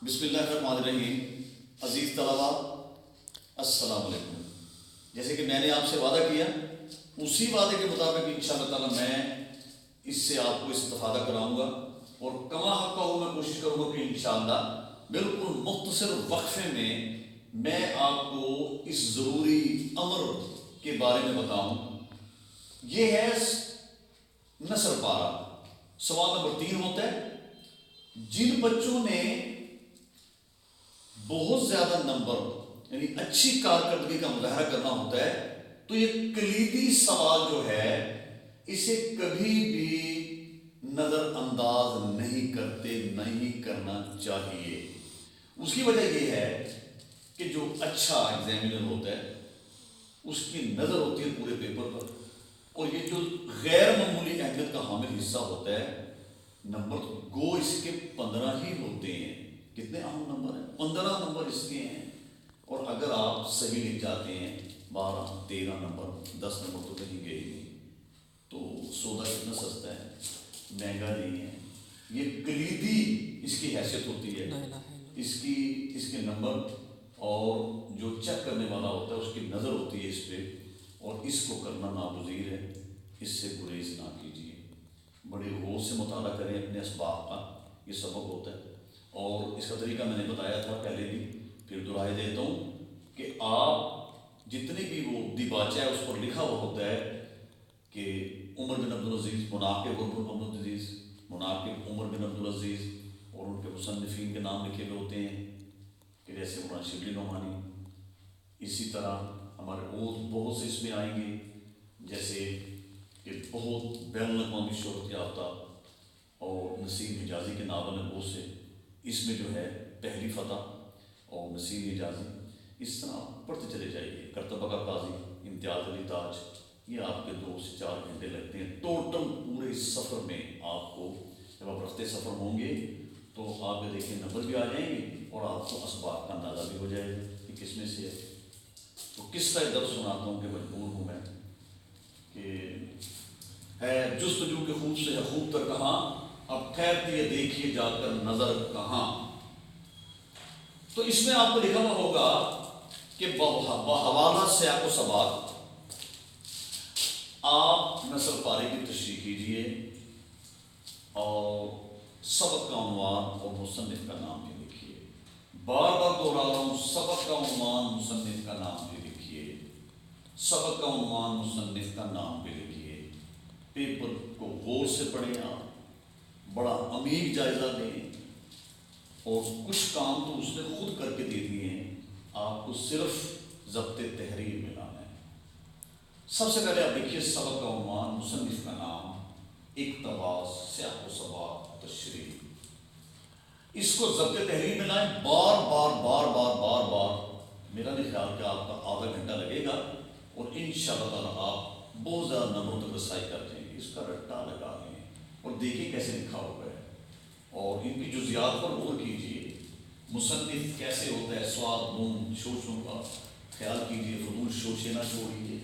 بسم اللہ الرحمن الرحیم. عزیز طلباء السلام علیکم. جیسے کہ میں نے آپ سے وعدہ کیا اسی وعدے کے مطابق انشاءاللہ تعالیٰ میں اس سے آپ کو استفادہ کراؤں گا اور کما حق ہو میں کوشش کروں گا کہ انشاءاللہ بالکل مختصر وقفے میں آپ کو اس ضروری امر کے بارے میں بتاؤں. یہ ہے نثر پارہ. سوال نمبر 3 ہوتا ہے جن بچوں نے بہت زیادہ نمبر یعنی اچھی کارکردگی کا مظاہرہ کرنا ہوتا ہے تو یہ کلیدی سوال جو ہے اسے کبھی بھی نظر انداز نہیں کرنا چاہیے. اس کی وجہ یہ ہے کہ جو اچھا ایگزامینر ہوتا ہے اس کی نظر ہوتی ہے پورے پیپر پر اور یہ جو غیر معمولی اہمیت کا حامل حصہ ہوتا ہے نمبر گو اس کے 15 ہی ہوتے ہیں. کتنے اہم نمبر ہیں؟ 15 نمبر اس کے ہیں. اور اگر آپ صحیح لکھ جاتے ہیں 12 13 نمبر 10 نمبر تو کہیں گئے نہیں. تو سودا کتنا سستا ہے, مہنگا نہیں ہے. یہ کلیدی اس کی حیثیت ہوتی ہے, اس کے نمبر اور جو چیک کرنے والا ہوتا ہے اس کی نظر ہوتی ہے اس پہ اور اس کو کرنا ناگزیر ہے. اس سے گریز نہ کیجیے. بڑے غور سے مطالعہ کریں اپنے اسباق کا. یہ سبق ہوتا ہے اور اس کا طریقہ میں نے بتایا تھا پہلے بھی, پھر دہرائے دیتا ہوں کہ آپ جتنے بھی وہ دیباچہ ہے اس پر لکھا ہوا ہوتا ہے کہ عمر بن عبدالعزیز, مناقب عمر بن عبدالعزیز, مناقب عمر بن عبدالعزیز, اور ان کے مصنفین کے نام لکھے ہوئے ہوتے ہیں کہ جیسے مولانا شبلی نعمانی. اسی طرح ہمارے اور بہت سے اس میں آئیں گے جیسے کہ بہت بین الاقوامی شہرت یافتہ اور نسیم حجازی کے ناول ہیں بہت سے. اس میں جو ہے پہلی فتح اور نسیم حجازی. اس طرح پڑھتے چلے جائیے. کرتبہ کا قاضی, امتیاز علی تاج, یہ آپ کے 2 سے 4 گھنٹے لگتے ہیں ٹوٹل پورے اس سفر میں. آپ کو جب آپ رفتے سفر ہوں گے تو آپ کے دیکھیں نمبر بھی آ جائیں گے اور آپ کو اسباق کا اندازہ بھی ہو جائے گا کہ کس میں سے ہے. تو کس طرح درس سناتا ہوں کہ مجبور ہوں میں کہ ہے جستجو کے خوب سے ہے خوب تر کہاں, اب ٹھہرتی ہے دیکھیے جا کر نظر کہاں. تو اس میں آپ کو لکھا ہوا ہوگا کہ بحوالہ سیاق و سباق آپ نثر پارے کی تشریح کیجیے اور سبق کا عنوان اور مصنف کا نام بھی لکھیے. بار بار دوہرا رہا ہوں, سبق کا عنوان مصنف کا نام بھی لکھیے. سبق کا عنوان مصنف کا نام بھی لکھیے. پیپر کو غور سے پڑھیں, آپ بڑا عمیق جائزہ لیں اور کچھ کام تو اس نے خود کر کے دے دیے ہیں, آپ کو صرف ضبط تحریر میں لانا ہے. سب سے پہلے آپ دیکھیے سبق کا عنوان مصنف کا نام اقتباس سیاق و سباق تشریح. اس کو ضبط تحریر میں لائیں. بار بار بار بار بار بار میرا نہیں خیال کہ آپ کا آدھا گھنٹہ لگے گا اور انشاءاللہ تعالیٰ آپ بہت زیادہ نمبروں تک رسائی کر دیں گے. اس کا رٹا لگا لیں اور دیکھیں کیسے لکھا ہوا ہے اور ان کی جزیات پر غور کیجیے. مصنف کیسے ہوتا ہے, سواد نون شوشوں کا خیال کیجیے, فضول شوشے نہ چھوڑیے,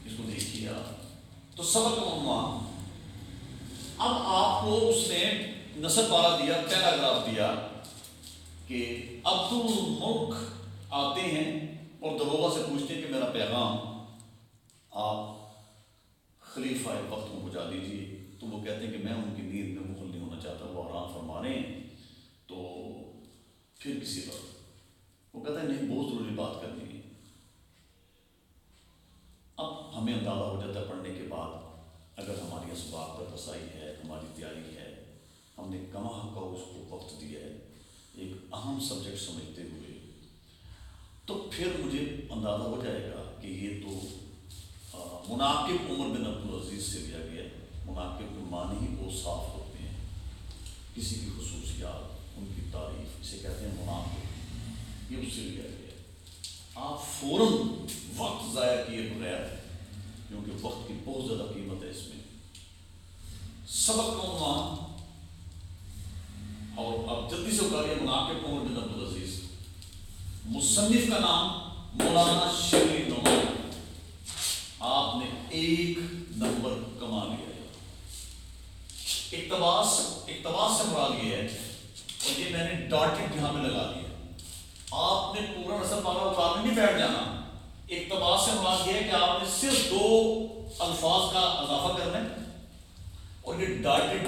اس کو دیکھیے آپ. تو سبق کا عنوان. اب آپ کو اس نے نثر پارہ دیا, پیراگراف دیا کہ عبد الملک آتے ہیں اور دروغہ سے پوچھتے ہیں کہ میرا پیغام آپ خلیفہ وقت کو پہنچا دیجیے. تو وہ کہتے ہیں کہ میں ان کی نیند میں مغل نہیں ہونا چاہتا, وہ آرام فرما رہے ہیں تو پھر کسی وقت. وہ کہتا ہے نہیں, بہت ضروری بات کرنی ہے. اب ہمیں اندازہ ہو جاتا ہے پڑھنے کے بعد اگر ہماری اسباق پر رسائی ہے, ہماری تیاری ہے, ہم نے کما حق کا اس کو وقت دیا ہے ایک اہم سبجیکٹ سمجھتے ہوئے, تو پھر مجھے اندازہ ہو جائے گا کہ یہ تو مناقب عمر بن عبدالعزیز سے لیا گیا ہے. مناقب کے معنی ہی بہت صاف ہوتے ہیں, کسی کی خصوصیات, ان کی تعریف, اسے کہتے ہیں مناقب, یہ اس سے لیا گیا ہے. آپ فوراً وقت ضائع کیے بغیر, کیونکہ وقت کی بہت زیادہ قیمت ہے اس میں. سبق کا عنوان اور آپ جلدی سے اتاریے مناقب عمر بن عبدالعزیز. مصنف کا نام مولانا شبلی نعمانی. آپ نے 1 نمبر کما لیا ہے. اقتباس سے مراد یہ ہے اور یہ میں نے ڈاٹڈ یہاں پہ لگا دیا. آپ نے پورا نصر پارہ اتارنے نہیں بیٹھ جانا. اقتباس سے مراد یہ ہے کہ آپ نے صرف 2 الفاظ کا اضافہ کرنا ہے اور یہ ڈاٹڈ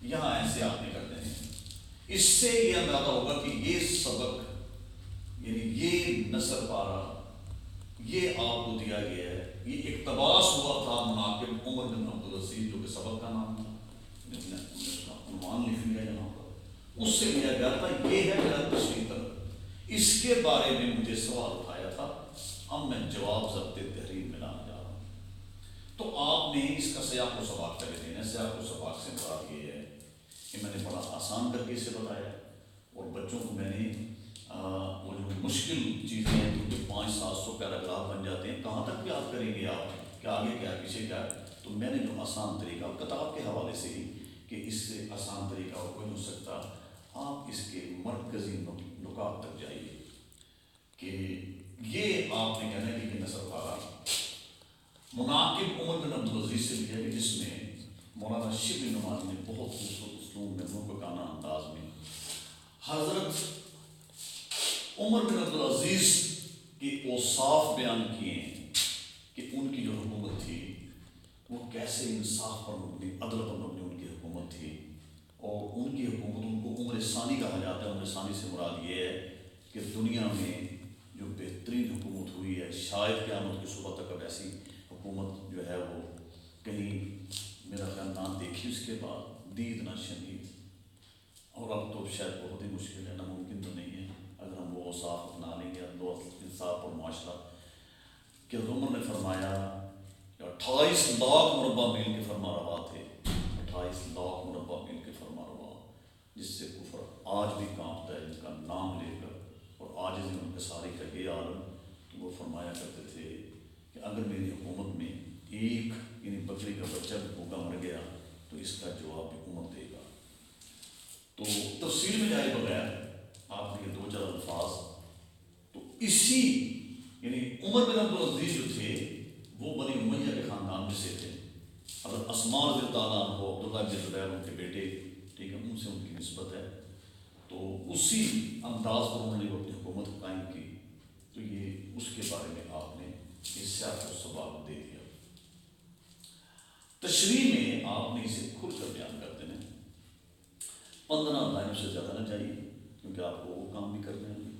یہاں ایسے آپ نے کر دینے. اس سے یہ اندازہ ہوگا کہ یہ سبق یعنی یہ نصر پارہ یہ آپ کو دیا گیا ہے. یہ اقتباس ہوا تھا مناقب عمر بن عبدالعزیز جو کہ سبق کا نام تھا, عنوان لکھ لیا یہاں پر, اس سے لیا گیا تھا. یہ ہے میرا تشریح طلب. اس کے بارے میں مجھے سوال اٹھایا تھا, اب میں جواب ضبط تحریر میں لانے جا رہا ہوں. تو آپ نے اس کا سیاق و سباق پہلے دینا. سیاق و سباق سے مراد یہ ہے کہ میں نے بڑا آسان کر کے اسے بتایا اور بچوں کو میں نے وہ جو مشکل چیزیں ہیں کیونکہ 500-700 پیراگراف بن جاتے ہیں, کہاں تک یاد کریں گے آپ, کہ آگے کیا پیچھے کیا, تو میں نے جو آسان طریقہ کتاب کے حوالے سے ہی کہ اس سے آسان طریقہ اور کوئی نہیں ہو سکتا, آپ اس کے مرکزی نکات تک جائیے. کہ یہ آپ نے کہنا ہے کہ نصر پارہ مناقب عمر بن عبدالعزیز سے لیا ہے, جس میں مولانا شبلی نعمانی نے بہت خوبصورت اسلوب میں منفقانہ انداز میں حضرت عمر بن عبدالعزیز کی اوصاف بیان کیے ہیں کہ ان کی جو حکومت تھی وہ کیسے انصاف پر مبنی, عدل پر مبنی ان کی حکومت تھی. اور ان کی حکومت, ان کو عمر ثانی کہا جاتا ہے. عمر ثانی سے مراد یہ ہے کہ دنیا میں جو بہترین حکومت ہوئی ہے, شاید قیامت کی صبح تک اب ایسی حکومت جو ہے وہ کہیں میرا خیال نہ دیکھی اس کے بعد, دید نہ شنید. اور اب تو شاید بہت ہی مشکل ہے, ناممکن تو نہیں ہے اگر ہم وہ اوصاف اپنا لیں گے. انصاف اور معاشرہ کہ عمر نے فرمایا 28 لاکھ مربع میل کے فرما روا تھے, 28 لاکھ مربع میل کے فرما روا, جس سے کفر آج بھی کانپتا ہے جن کا نام لے کر. اور آج بھی ان کے سارے کا یہ عالم کہ وہ فرمایا کرتے تھے کہ اگر میری حکومت میں ایک یعنی بکری کا بچہ بھی بھوکا مر گیا تو اس کا جواب بھی عمر دے گا. تو تفصیل میں جائے بغیر آپ نے یہ 2-4 الفاظ, تو اسی یعنی عمر بن عبدالعزیز جو تھے وہ بنی امیہ کے خاندان میں سے تھے. حضرت اسماء رضی اللہ عنہ کو عبداللہ بن زبیر ان کے بیٹے, ٹھیک ہے, ان سے ان کی نسبت ہے. تو اسی انداز پر انہوں نے وہ اپنی حکومت قائم کی. تو یہ اس کے بارے میں آپ نے اس سیاق و سباق دے دیا. تشریح میں آپ نے اسے کھل کر بیان کر دینا. 15 لائنوں سے زیادہ نہ چاہیے کیونکہ آپ کو وہ کام بھی کرنے ہیں.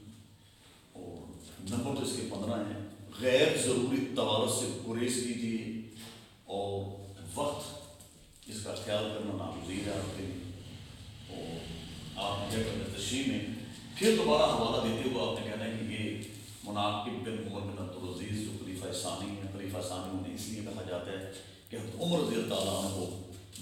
اور نمبر تو اس کے 15 ہیں. غیر ضروری توارث سے گریز کیجیے اور وقت اس کا خیال کرنا ناگزیر ہے آپ کے لیے. اور آپ کیا کرنا تشریح میں پھر دوبارہ حوالہ دیتے ہوئے آپ نے کہنا ہے کہ یہ مناقب بن عمر بن عبدالعزیز جو خلیفہ ثانی ہیں, خلیفہ ثانی انہیں اس لیے کہا جاتا ہے کہ عمر رضی اللہ عنہ کو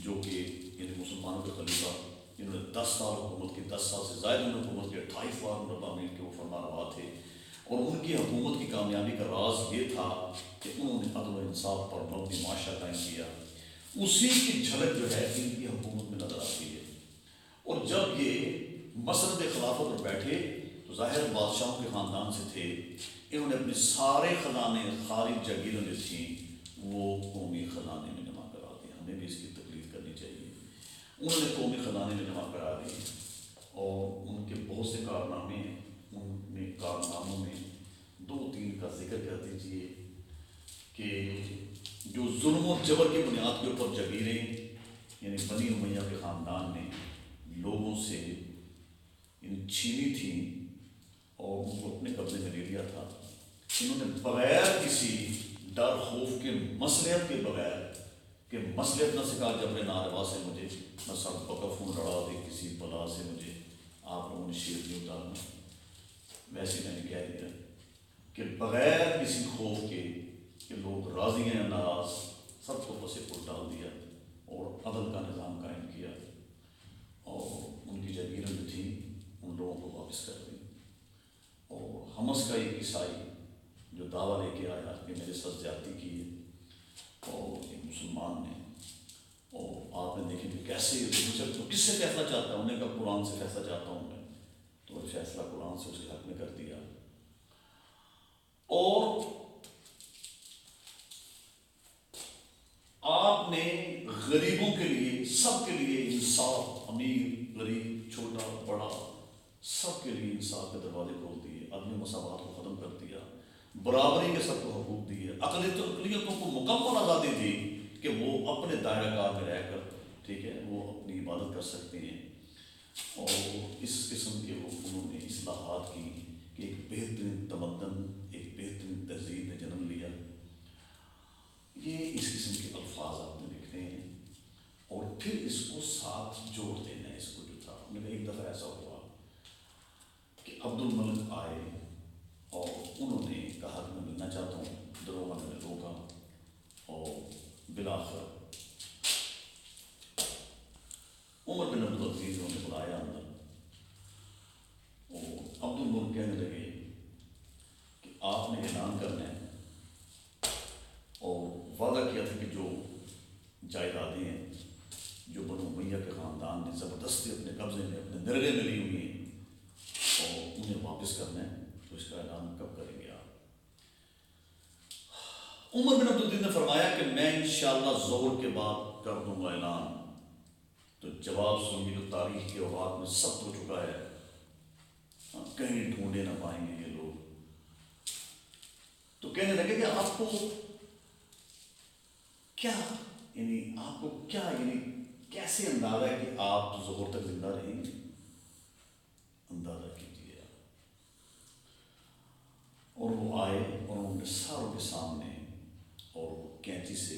جو کہ یعنی مسلمانوں کے خلیفہ جنہوں نے 10 سال حکومت کی, 10 سال سے زائد انہوں نے حکومت کی, 28 لاکھ مربع میل کے وہ فرما روا تھے. اور ان کی حکومت کی کامیابی کا راز یہ تھا کہ انہوں نے عدل و انصاف پر مبنی معاشرہ قائم کیا. اسی کی جھلک جو ہے ان کی حکومت میں نظر آتی ہے. اور جب یہ مسند خلافت پر بیٹھے تو ظاہر بادشاہوں کے خاندان سے تھے, انہوں نے اپنے سارے خزانے خارج جاگیریں جو تھیں وہ قومی خزانے میں جمع کرا دی. ہمیں بھی اس کی تکلیف کرنی چاہیے. انہوں نے قومی خزانے میں جمع کرا دی اور ان کے بہت سے کارنامے ہیں. ان میں کارناموں میں 2-3 کا ذکر کر دیجیے کہ جو ظلم و جبر کی بنیاد کے اوپر جاگیریں یعنی بنی امیہ کے خاندان نے لوگوں سے چھینی تھیں اور ان کو اپنے قبضے میں لے لیا تھا. انہوں نے بغیر کسی ڈر خوف کے, مصلحت کے بغیر کہ مصلحت نہ سکھا جبر ناروا سے مجھے نہ سر بکفوں لڑا دے کسی بلا سے مجھے آپ لوگوں نے شیر نہیں اتارنا. ویسے میں نے کہہ دیا کہ بغیر کسی خوف کے کہ لوگ راضی ہیں یا ناراض, سب کو پسے پر ڈال دیا اور عدل کا نظام قائم کیا اور ان کی جاگیریں جو تھیں ان لوگوں کو واپس کر دی. اور حمص کا ایک عیسائی جو دعویٰ لے کے آیا کہ میرے ساتھ زیادتی کی ہے اور ایک مسلمان نے, اور آپ نے دیکھی کہ کیسے تو کس سے فیصلہ چاہتا ہوں, انہیں کہا قرآن سے فیصلہ چاہتا ہوں میں, تو فیصلہ قرآن سے اس کے حق میں کر دیا. اور آپ نے غریبوں کے لیے, سب کے لیے انصاف, امیر غریب چھوٹا بڑا سب کے لیے انصاف کے دروازے کھول دیے، عدم مساوات کو ختم کر دیا، برابری کے سب کو حقوق دیے، اقلیتوں کو مکمل آزادی دی کہ وہ اپنے دائرہ کار میں رہ کر ٹھیک ہے وہ اپنی عبادت کر سکتے ہیں۔ اور اس قسم کے وہ انہوں نے اصلاحات کی کہ ایک بہترین تمدن، ایک بہترین تہذیب نے جنم لیا۔ یہ اس قسم کے الفاظ آپ نے لکھتے ہیں اور پھر اس کو ساتھ جوڑ دینا ہے۔ اس کو جو تھا میرا ایک دفعہ ایسا ہوا کہ عبد الملک آئے اور انہوں نے کہا کہ میں ملنا چاہتا ہوں، دروگا نے روکا اور بالآخر عمر بن عبدالعزیز نے بلایا اندر، اور عبد الملک کہنے لگے کہ آپ نے اعلان کرنا ہے اور وعدہ کیا تھا کہ جو جائیدادیں ہیں جو بنو امیہ کے خاندان نے زبردستی اپنے قبضے میں اپنے درگے میں لی ہوئی ہیں اور انہیں واپس کرنا ہے، تو اس کا اعلان کب کریں گے آپ؟ عمر بن عبدالعزیز نے فرمایا کہ میں انشاءاللہ ظہر کے بعد کر دوں گا اعلان۔ تو جواب سنیے جو تاریخ کے اوقات میں سب ہو چکا ہے، کہیں ڈھونڈے نہ پائیں گے یہ لوگ۔ تو کہنے لگے کہ آپ کو کیا یعنی کیسے اندازہ ہے کہ آپ ظہر تک زندہ رہیں گے؟ اندازہ کیجیے آپ۔ اور وہ آئے اور انہوں نے ساروں کے سامنے اور وہ کینچی سے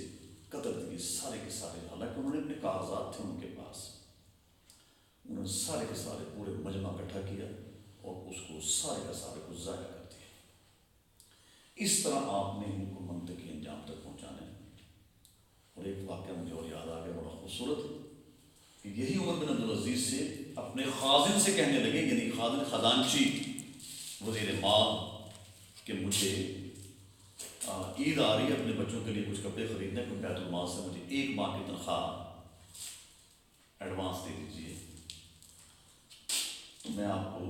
قتل دیے سارے کے سارے، حالانکہ انہوں نے اپنے کاغذات تھے ان کے پاس، انہوں نے سارے کے سارے پورے مجمع اکٹھا کیا اور اس کو سارے کا سارے کو ضائع کر دیا۔ اس طرح آپ نے ان کو منطقی انجام تک پہنچانا ہے۔ اور ایک واقعہ مجھے اور یاد آ گیا بڑا خوبصورت، کہ یہی عمر بن عبدالعزیز سے اپنے خازن سے کہنے لگے، یعنی خازن خزانچی وزیر مال، کہ مجھے عید آ رہی ہے، اپنے بچوں کے لیے کچھ کپڑے خریدنے، کوئی بیت المال سے مجھے 1 ماہ کی تنخواہ ایڈوانس دے دیجیے، تو میں آپ کو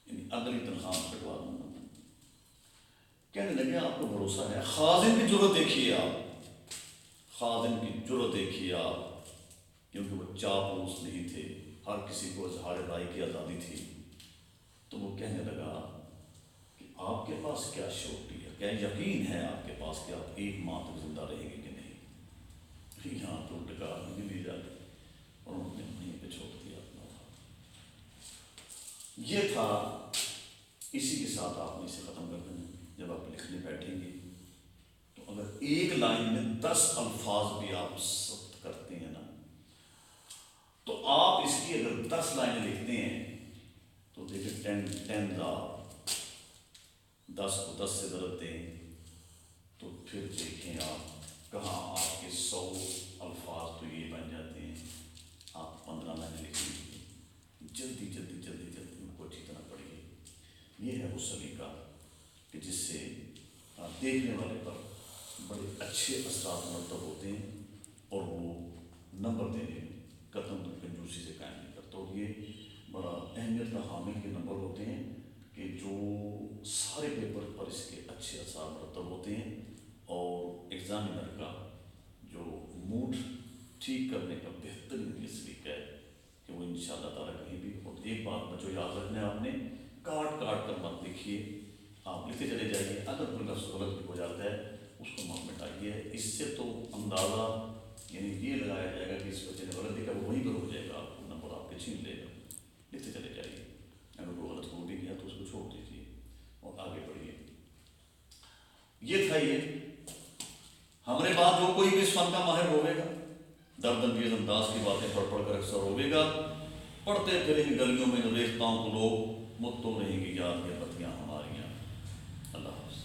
یعنی اگلی تنخواہ میں کٹوا دوں گا۔ کہنے لگے آپ کو بھروسہ ہے؟ خازن کی جرت دیکھیے آپ، خازن کی جرت دیکھیے آپ، کیونکہ وہ چاپلوس نہیں تھے، ہر کسی کو اظہار رائے کی آزادی تھی۔ تو وہ کہنے لگا کہ آپ کے پاس کیا شورٹی ہے، کیا یقین ہے آپ کے پاس کہ آپ 1 ماہ تک زندہ رہیں گے کہ نہیں؟ یہاں تو ٹکا نہیں لی جاتی، اور انہوں نے وہیں پہ چھوڑ دیا اپنا تھا۔ یہ تھا، اسی کے ساتھ آپ نے اسے ختم کر دینا۔ جب آپ لکھنے بیٹھیں گے تو اگر ایک لائن میں 10 الفاظ بھی آپ ثبت کرتے ہیں نا، تو آپ اس کی اگر 10 لائنیں لکھتے ہیں تو دیکھیں 10 10 کو 10 سے ضرب دیں تو پھر دیکھیں آپ کہاں آپ کے 100 الفاظ تو یہ بن جاتے ہیں۔ آپ 15 لائنیں لکھیں، جلدی جلدی جلدی جلدی ان کو اچھی طرح پڑھیے۔ یہ ہے وہ سلیقہ کہ جس سے دیکھنے والے پر بڑے اچھے اثرات مرتب ہوتے ہیں، اور وہ نمبر دینے میں قطعاً کنجوسی سے قائم نہیں کرتا۔ اور یہ بڑا اہمیت کا حامل کے نمبر ہوتے ہیں کہ جو سارے پیپر پر اس کے اچھے اثرات مرتب ہوتے ہیں، اور ایگزامینر کا جو موڈ ٹھیک کرنے کا بہترین یہ سلیقہ ہے کہ وہ انشاءاللہ تعالیٰ کہیں بھی۔ اور ایک بات بچوں یاد رکھنا ہے، آپ نے کاٹ کر مت لکھیے، آپ لکھتے چلے جائیے، اگر کوئی لفظ غلط بھی ہو جاتا ہے اس کو مت مٹائیے۔ اس سے تو اندازہ یعنی یہ لگایا جائے گا کہ اس بچے نے غلط لکھا، وہ وہیں پر ہو جائے گا، آپ کو نمبر آپ کے چھین لے گا۔ لکھتے چلے جائیے، اگر کوئی غلط ہو بھی گیا تو اس کو چھوڑ دیجیے اور آگے بڑھیے۔ یہ تھا یہ ہمارے بعد جو کوئی بھی اس فن کا ماہر ہوئے گا، درد انگیز انداز کی باتیں پڑھ کر اکثر ہوئے گا، پڑھتے پھریں گے گلیوں میں ریختاؤں کو لوگ، مت تو رہیں گی یاد یہ بتیاں ہماریاں۔ اللہ حافظ۔